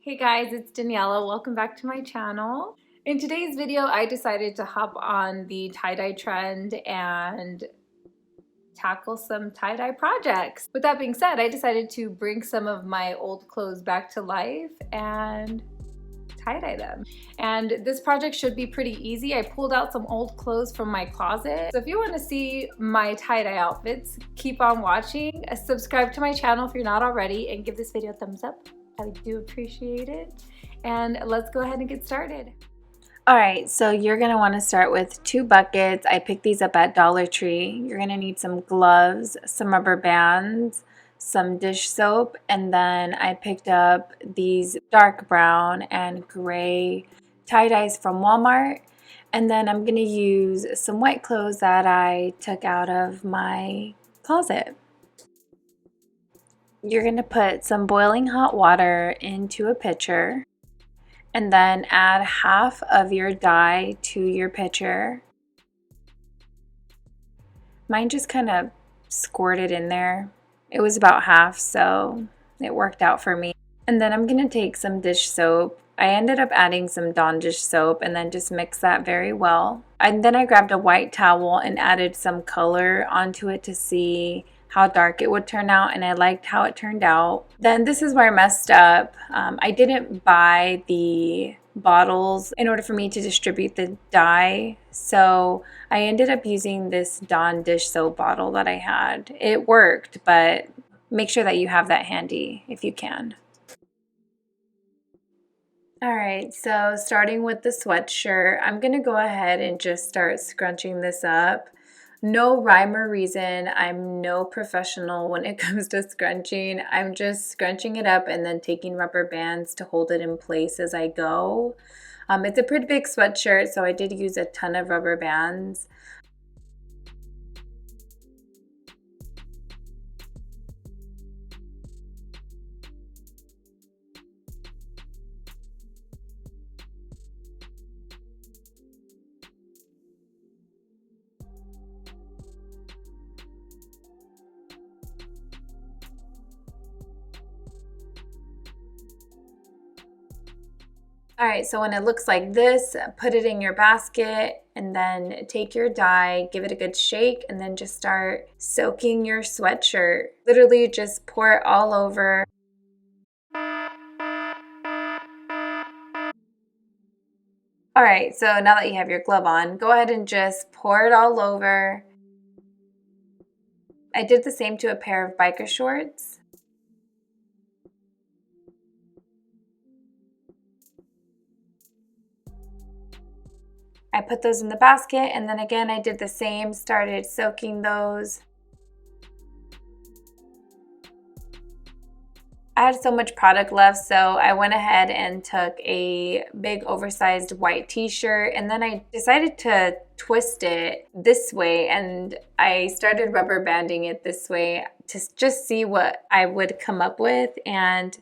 Hey guys, it's Daniella. Welcome back to my channel. In today's video, I decided to hop on the tie-dye trend and tackle some tie-dye projects. With that being said, I decided to bring some of my old clothes back to life and tie-dye them. And this project should be pretty easy. I pulled out some old clothes from my closet. So if you want to see my tie-dye outfits, keep on watching. Subscribe to my channel if you're not already, and give this video a thumbs up. I do appreciate it. And let's go ahead and get started. All right, so you're going to want to start with 2 buckets. I picked these up at Dollar Tree. You're going to need some gloves, some rubber bands, some dish soap, and then I picked up these dark brown and gray tie-dyes from Walmart. And then I'm going to use some white clothes that I took out of my closet. You're going to put some boiling hot water into a pitcher. And then add half of your dye to your pitcher. Mine just kind of squirted in there. It was about half, so it worked out for me. And then I'm going to take some dish soap. I ended up adding some Dawn dish soap and then just mix that very well. And then I grabbed a white towel and added some color onto it to see how dark it would turn out, and I liked how it turned out. Then this is where I messed up. I didn't buy the bottles in order for me to distribute the dye, so I ended up using this Dawn dish soap bottle that I had. It worked, but make sure that you have that handy if you can. Alright, so starting with the sweatshirt, I'm going to go ahead and just start scrunching this up. No rhyme or reason. I'm no professional when it comes to scrunching. I'm just scrunching it up and then taking rubber bands to hold it in place as I go. It's a pretty big sweatshirt, so I did use a ton of rubber bands. Alright, so when it looks like this, put it in your basket and then take your dye, give it a good shake, and then just start soaking your sweatshirt. Literally just pour it all over. Alright, so now that you have your glove on, go ahead and just pour it all over. I did the same to a pair of biker shorts. I put those in the basket, and then again I did the same, started soaking those. I had so much product left, so I went ahead and took a big oversized white t-shirt, and then I decided to twist it this way, and I started rubber banding it this way to just see what I would come up with, and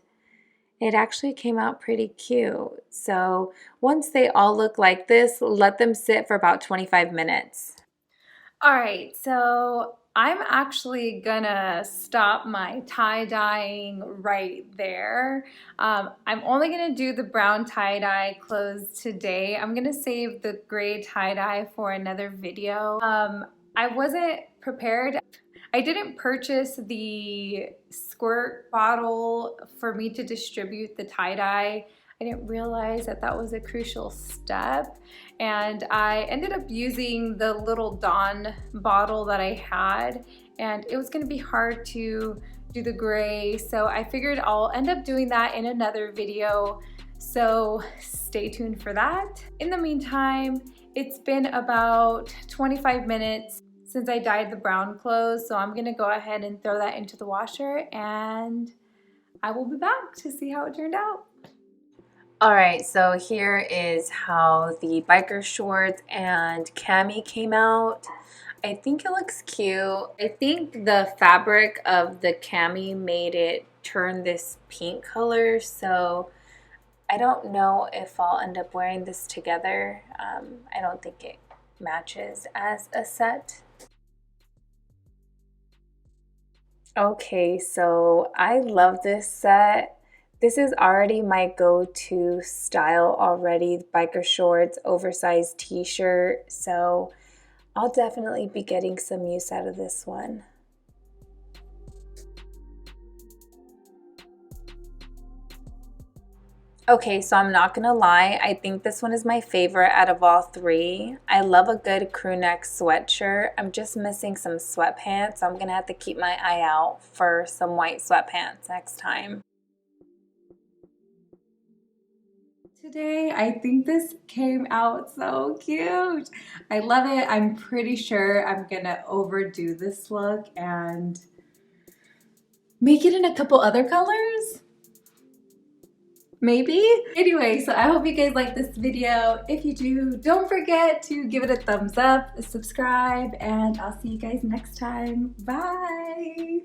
it actually came out pretty cute. So once they all look like this, let them sit for about 25 minutes. All right, so I'm actually gonna stop my tie-dyeing right there. I'm only gonna do the brown tie-dye clothes today. I'm gonna save the gray tie-dye for another video. I wasn't prepared. I didn't purchase the squirt bottle for me to distribute the tie-dye. I didn't realize that that was a crucial step, and I ended up using the little Dawn bottle that I had, and it was going to be hard to do the gray, so I figured I'll end up doing that in another video, so stay tuned for that. In the meantime, it's been about 25 minutes since I dyed the brown clothes, so I'm gonna go ahead and throw that into the washer, and I will be back to see how it turned out. Alright, so here is how the biker shorts and cami came out. I think it looks cute. I think the fabric of the cami made it turn this pink color, so I don't know if I'll end up wearing this together. I don't think it matches as a set. Okay, so I love this set. This is already my go-to style already, biker shorts, oversized t-shirt, so I'll definitely be getting some use out of this one. Okay, so I'm not gonna lie, I think this one is my favorite out of all three. I love a good crew neck sweatshirt. I'm just missing some sweatpants, so I'm gonna have to keep my eye out for some white sweatpants next time. Today, I think this came out so cute. I love it. I'm pretty sure I'm gonna overdo this look and make it in a couple other colors. Maybe? Anyway, so I hope you guys like this video. If you do, don't forget to give it a thumbs up, subscribe, and I'll see you guys next time. Bye!